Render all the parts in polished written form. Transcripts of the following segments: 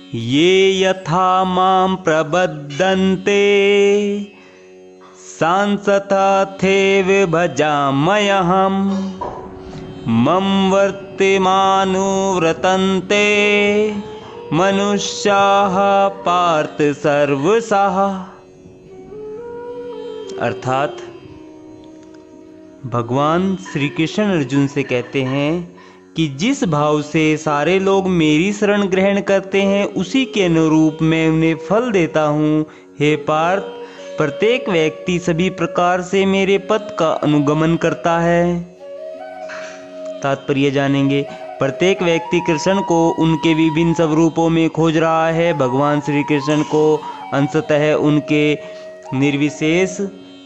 ये यथा मां प्रबद्धन्ते सांसतथैव भजाम्यहम् मम वर्तमानुव्रतन्ते मनुष्याः पार्थ सर्वशः। अर्थात भगवान श्री कृष्ण अर्जुन से कहते हैं कि जिस भाव से सारे लोग मेरी शरण ग्रहण करते हैं उसी के अनुरूप मैं उन्हें फल देता हूँ। हे पार्थ, प्रत्येक व्यक्ति सभी प्रकार से मेरे पथ का अनुगमन करता है। तात्पर्य जानेंगे। प्रत्येक व्यक्ति कृष्ण को उनके विभिन्न स्वरूपों में खोज रहा है। भगवान श्री कृष्ण को अंशतः उनके निर्विशेष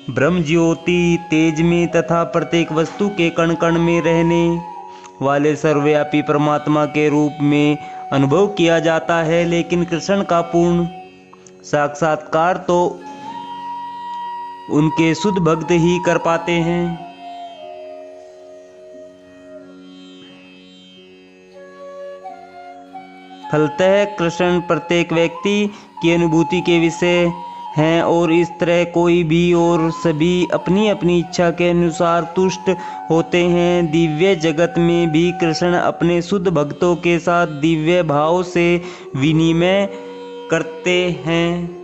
ब्रह्म ज्योति तेज में तथा प्रत्येक वस्तु के कण कण में रहने वाले सर्वव्यापी परमात्मा के रूप में अनुभव किया जाता है, लेकिन कृष्ण का पूर्ण साक्षात्कार तो उनके शुद्ध भक्त ही कर पाते हैं। फलतः कृष्ण प्रत्येक व्यक्ति की अनुभूति के विषय हैं और इस तरह कोई भी और सभी अपनी अपनी इच्छा के अनुसार तुष्ट होते हैं। दिव्य जगत में भी कृष्ण अपने शुद्ध भक्तों के साथ दिव्य भाव से विनिमय करते हैं।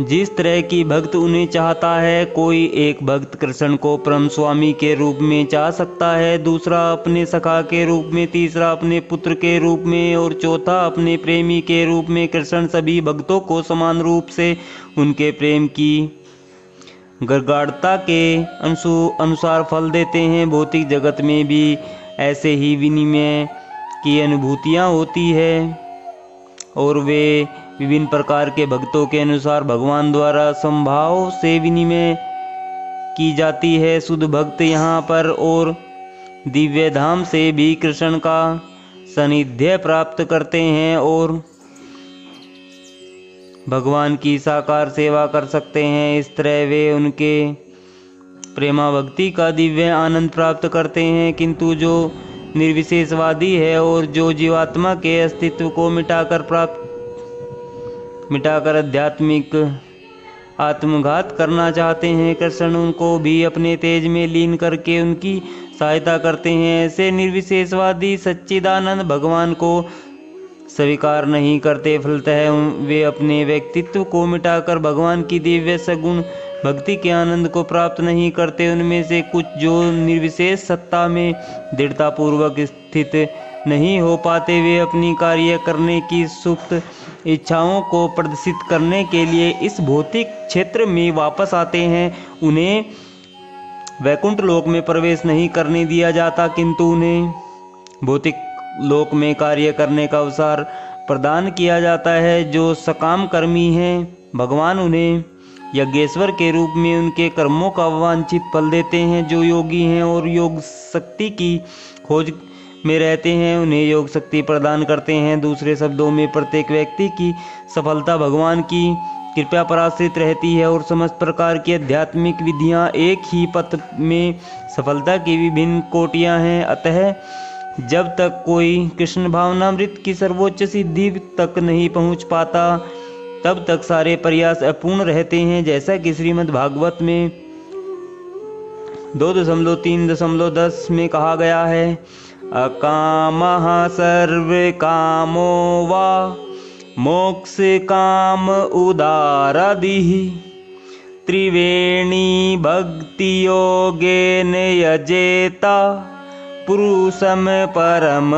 जिस तरह की भक्त उन्हें चाहता है, कोई एक भक्त कृष्ण को परम स्वामी के रूप में चाह सकता है, दूसरा अपने सखा के रूप में, तीसरा अपने पुत्र के रूप में और चौथा अपने प्रेमी के रूप में। कृष्ण सभी भक्तों को समान रूप से उनके प्रेम की गाढ़ता के अनुसार फल देते हैं। भौतिक जगत में भी ऐसे ही विनिमय की अनुभूतियाँ होती है और वे विभिन्न प्रकार के भक्तों के अनुसार भगवान द्वारा समभाव से विनिमय की जाती है। शुद्ध भक्त यहाँ पर और दिव्य धाम से भी कृष्ण का सानिध्य प्राप्त करते हैं और भगवान की साकार सेवा कर सकते हैं। इस तरह वे उनके प्रेमा भक्ति का दिव्य आनंद प्राप्त करते हैं। किंतु जो निर्विशेषवादी है और जो जीवात्मा के अस्तित्व को मिटाकर आध्यात्मिक आत्मघात करना चाहते हैं, कृष्ण उनको भी अपने तेज में लीन करके उनकी सहायता करते हैं। ऐसे निर्विशेषवादी सच्चिदानंद भगवान को स्वीकार नहीं करते। फलतः वे अपने व्यक्तित्व को मिटाकर भगवान की दिव्य सगुण भक्ति के आनंद को प्राप्त नहीं करते। उनमें से कुछ जो निर्विशेष सत्ता में दृढ़तापूर्वक स्थित नहीं हो पाते, वे अपनी कार्य करने की सुप्त इच्छाओं को प्रदर्शित करने के लिए इस भौतिक क्षेत्र में वापस आते हैं। उन्हें वैकुंठ लोक में प्रवेश नहीं करने दिया जाता, किंतु उन्हें भौतिक लोक में कार्य करने का अवसर प्रदान किया जाता है। जो सकाम कर्मी हैं, भगवान उन्हें यज्ञेश्वर के रूप में उनके कर्मों का वांछित फल देते हैं। जो योगी हैं और योग शक्ति की खोज में रहते हैं, उन्हें योग शक्ति प्रदान करते हैं। दूसरे शब्दों में प्रत्येक व्यक्ति की सफलता भगवान की कृपा पर आश्रित रहती है और समस्त प्रकार की आध्यात्मिक विधियां एक ही पथ में सफलता की विभिन्न कोटियां हैं। अतः जब तक कोई कृष्ण भावनामृत की सर्वोच्च सिद्धि तक नहीं पहुंच पाता, तब तक सारे प्रयास अपूर्ण रहते हैं। जैसा कि श्रीमद् भागवत में 2.3.10 में कहा गया है, अकामः सर्वकामो वा मोक्ष काम उदारदिः त्रिवेणी भक्ति योगेन यजेता पुरुषम परम।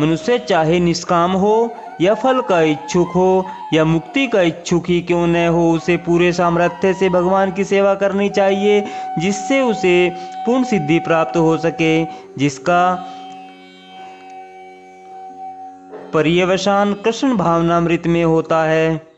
मनुष्य चाहे निष्काम हो या फल का इच्छुक हो या मुक्ति का इच्छुक ही क्यों न हो, उसे पूरे सामर्थ्य से भगवान की सेवा करनी चाहिए, जिससे उसे पूर्ण सिद्धि प्राप्त हो सके, जिसका पर्यवसान कृष्ण भावनामृत में होता है।